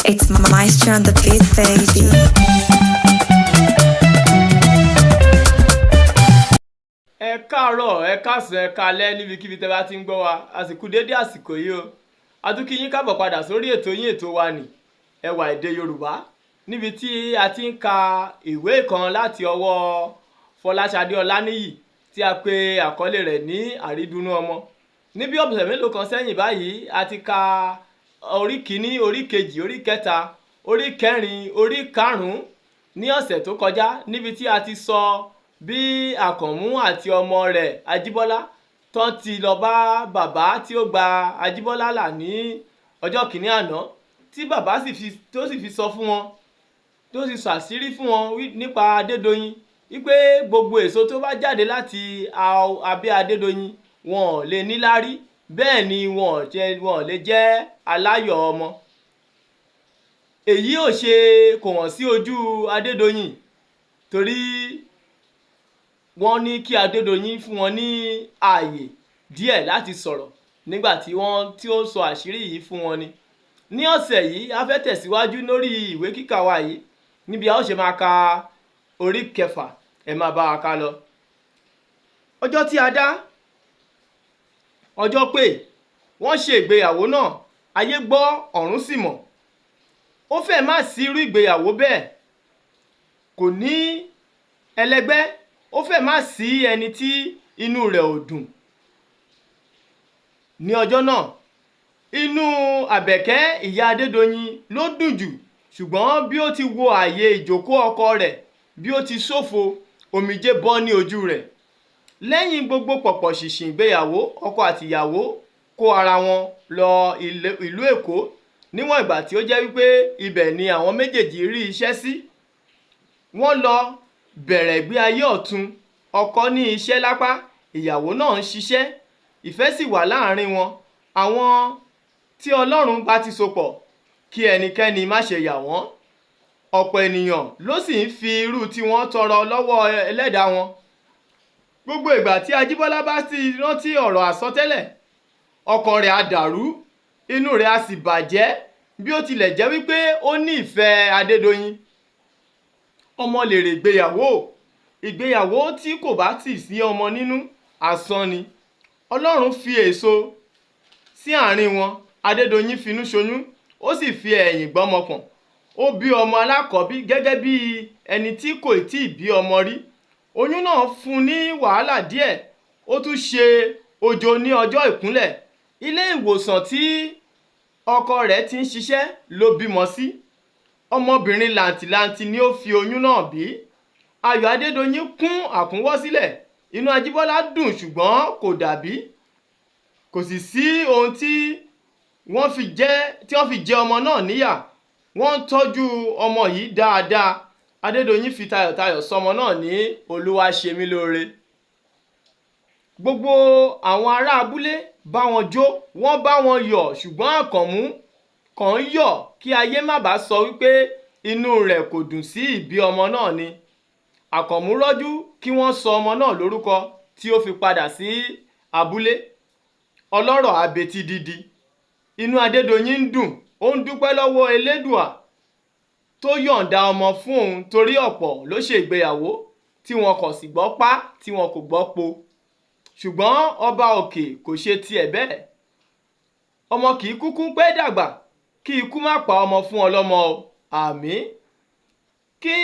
It's Maestro on the beat, baby. Ẹ káàárọ̀, ẹ káàsán, ẹ káalẹ́ níbikíbi tẹ́ bá ti ń gbọ́ wa, àsìkò dédé àsìkò yìí o. A tún kí yín káàbọ̀ padà sórí ètò yín ètò wa ní Ẹwà Èdè Yorùbá, níbi tí a ti ń ka ìwé kan láti ọwọ́ Fọláṣadé Ọláníyì tí a pè àkọlé rẹ̀ ní Àrídùnnú Ọmọ. Ní bí ọ̀sẹ̀ mélòó kan sẹ́yìn báyìí, a ti ka orí kìíní, orí kejì, orí kẹta, orí kẹrin, orí karùn-ún ní ọ̀sẹ̀ tó kọjá, níbi tí a ti sọ bí Àkànmú àti ọmọ rẹ̀ Ajíbọ́lá tán ti lọ bá bàbá tí ó gba Ajíbọ́lá là ní ọjọ́ kìíní àná, tí bàbá sì fi sọ fún wọn, tó sì ṣàṣírí fún wọn nípa Adédoyin wípé gbogbo èso tó bá jáde láti abẹ́ Adédoyin wọn ò lè níláárí, bẹ́ẹ̀ ni wọn ò lè jẹ́ aláyọ̀ ọmọ. Èyí ò ṣe kò hàn sí ojú Adédoyin, torí wọ́n ní kí Adédoyin fún wọn ní ààyè díẹ̀ láti sọ̀rọ̀ nígbà tí ó sọ àṣírí yìí fún wọn ni. Ní ọ̀sẹ̀ yìí a fẹ́ tẹ̀síwájú lórí ìwé kíkà wa yìí, níbi a ó ṣe máa ka orí kẹfà, ẹ máa bá wa ká lọ. Ọjọ́ tí a dá, ọjọ́ pé wọ́n ṣe ìgbéyàwó náà, ayé gbọ́ ọ̀run sì mọ̀. Ó fẹ́ má sí irú ìgbéyàwó bẹ́ẹ̀, kò ní ẹlẹgbẹ́, ó fẹ́ má sí ẹni tí inú rẹ̀ ò dùn. Ní ọjọ́ náà, inú Àbẹ̀kẹ́ ìyá Adédoyin ló dùn jù, ṣùgbọ́n bí ó ti wo ààyè ìjókòó ọkọ rẹ̀ bí ó ti ṣófo, omijé bọ́ ní ojú rẹ̀. Lẹ́yìn gbogbo pọ̀pọ̀ ṣìnṣìn ìgbéyàwó, ọkọ àti ìyàwó kó ara wọn lọ ìlú Èkó, níwọ̀n ìgbà tí ó jẹ́ wípé ibẹ̀ ni àwọn méjèèjì rí iṣẹ́ sí. Wọ́n lọ bẹ̀rẹ̀ ìgbé ayé ọ̀tun, ọkọ ní iṣẹ́ lápá, ìyàwó náà ń ṣiṣẹ́, ìfẹ́ sì wà láàrin wọn. Àwọn tí Ọlọ́run bá ti so pọ̀, kí ẹnikẹ́ni má ṣe yà wọ́n. Ọ̀pọ̀ ènìyàn ló sì ń fi irú tí wọ́n tọrọ lọ́wọ́ ẹlẹ́dàá wọn. Gbogbo ìgbà tí Ajíbọ́lá bá sì rántí ọ̀rọ̀ àsọtẹ́lẹ̀, ọkàn rẹ̀ á dàrú, inú rẹ̀ á sì bàjẹ́, bí ó tilẹ̀ jẹ́ wípé ó ní ìfẹ́ Adédoyin. Ọmọ lèrè ìgbéyàwó tí kò bá tì sí ọmọ nínú, asán ni. Ọlọ́run fi èso sí àárín wọn, Adédoyin finú ṣoyún, ó sì fi ẹ̀yìn gbọ́mọpọ̀n. Ó bí ọmọ alákọ̀ọ́bí gẹ́gẹ́ bí ẹni tí kò tíì bí ọmọ rí. Oyún náà fún ní wàhálà díẹ̀, ó tún ṣe ojo ní ọjọ́ ìkúnlẹ̀. Ilé ìwòsàn tí ọkọ rẹ̀ ti ń ṣiṣẹ́ ló bímọ sí. Ọmọbìnrin làǹtìlanti ni ó fi oyún náà bí. Ayọ̀ Adédoyin kún àkúnwọ́ sílẹ̀, inú Ajíbọ́lá dùn, ṣùgbọ́n kò dàbí. Kò sì sí ohun tí wọ́n fi jẹ ọmọ náà níyà. Wọ́n ń tọ́jú ọmọ yìí dáadáa. Adédoyin fi tayọ̀tayọ̀ sọmọ náà ní Olúwaṣemílóore. Gbogbo àwọn ará abúlé bá wọn jó, wọ́n bá wọn yọ̀, ṣùgbọ́n Àkànmú kàn ń yọ̀ kí ayé má bàá sọ wípé inú rẹ̀ kò dùn sí ìbí ọmọ náà ni. Àkànmú rọ́jú kí wọ́n sọ ọmọ náà lórúkọ tí ó fi padà sí abúlé. Ọlọ́rọ̀ abetí dídi. Inú Adédoyin ń dùn, ó ń dúpẹ́ lọ́wọ́ Elédùà tó yọ̀ǹda ọmọ fún òun, torí ọ̀pọ̀ ló ṣe ìgbéyàwó tí wọn kò sì gbọ́ pá, tí wọn kò gbọ́ po. Ṣùgbọ́n ọba òkè kò ṣe tiẹ̀ bẹ́ẹ̀. Ọmọ kì í kúkú pẹ́ dàgbà, kí ikú má pa ọmọ fún ọlọ́mọ o. Àmín. Kí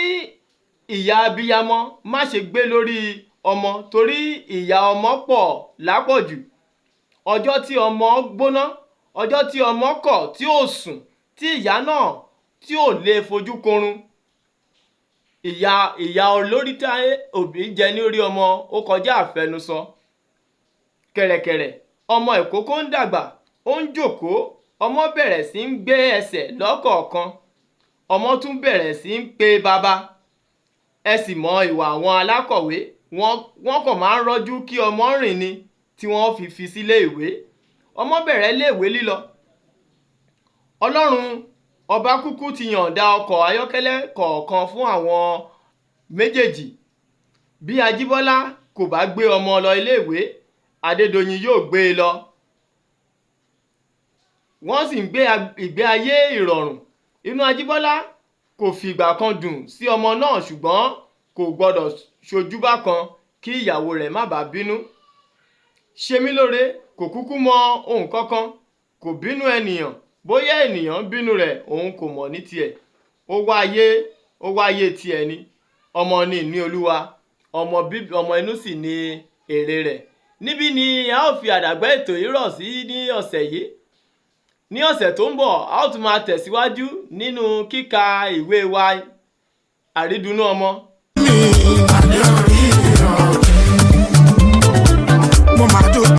ìyà abiyamọ má ṣe gbé lórí ọmọ, torí ìyà ọmọ pọ̀ lápọ̀jù. Ọjọ́ tí ọmọ gbóná, ọjọ́ tí ọmọ kọ̀ tí ò sùn, tí ìyá náà tí ò lè fojú korun. Ìyà olórí tí òbí jẹ ní orí ọmọ ó kọjá àfẹnusọ. Kẹ̀rẹ̀kẹ̀rẹ̀ ọmọ ìkókó ń dàgbà, ó ń jókòó, ọmọ bẹ̀rẹ̀ sí ń gbé ẹsẹ̀ lọ́kọ̀ọ̀kan. Ọmọ tún bẹ̀rẹ̀ sí ń pe bàbá. Ẹ sì mọ ìwà àwọn alákọ̀wé, wọ́n kàn máa ń rọ́jú kí ọmọ rìn ni tí wọ́n fi sílé ìwé. Ọmọ bẹ̀rẹ̀ iléèwé lílọ. Ọlọ́run ọba kúkú ti yọ̀ǹda ọkọ̀ ayọ́kẹ́lẹ́ kọ̀ọ̀kan fún àwọn méjèèjì. Bí Ajíbọ́lá kò bá gbé ọmọ lọ iléèwé, Adédoyin yóò gbé e lọ. Wọ́n sì ń gbé ìgbé ayé ìrọ̀rùn. Inú Ajíbọ́lá kò fìgbà kan dùn sí ọmọ náà, ṣùgbọ́n kò gbọdọ̀ ṣojú bákan kí ìyàwó rẹ̀ má bàa bínú. Ṣemílóore kò kúkú mọ ohun kankan, kò bínú ènìyàn, bóyá ènìyàn bínú rẹ̀ òun kò mọ̀ ní tiẹ̀. Ó wáyé tiẹ̀ ni. Ọmọ ni ìní Olúwa, ọmọ inú sì ni èrè rẹ̀. Níbí ni a ó fi àdàgbà ètò yìí rọ̀ sí ní ọ̀sẹ̀ yìí. Ní ọ̀sẹ̀ tó ń bọ̀, a ó tún máa tẹ̀síwájú nínú kíka ìwé wa Àrídunnú Ọmọ. Mo máa dùn.